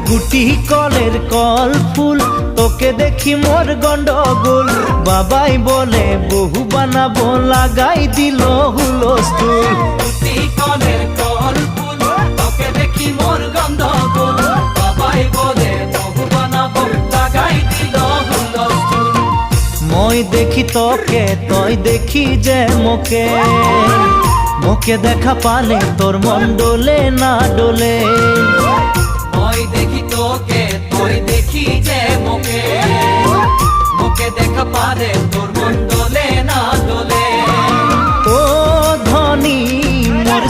গুটি কলের কল ফুল তোকে দেখি মোর গন্ডগোল বাবাই বলে বহু বানাবো লাগাই দিল হুলস্থুল গুটি কলের কল ফুল তোকে দেখি মোর গন্ডগোল বাবাই বলে বহু বানাবো লাগাই দিল হুলস্থুল মই দেখি তোকে তই দেখি যে মোকে মোকে দেখা পালে তোর মন ডোলে না ডোলে মই দেখি তোকে তুই দেখি যে মোকে মোকে দেখা পারে তোর মন দোলে না দোলে ও ধনী মোর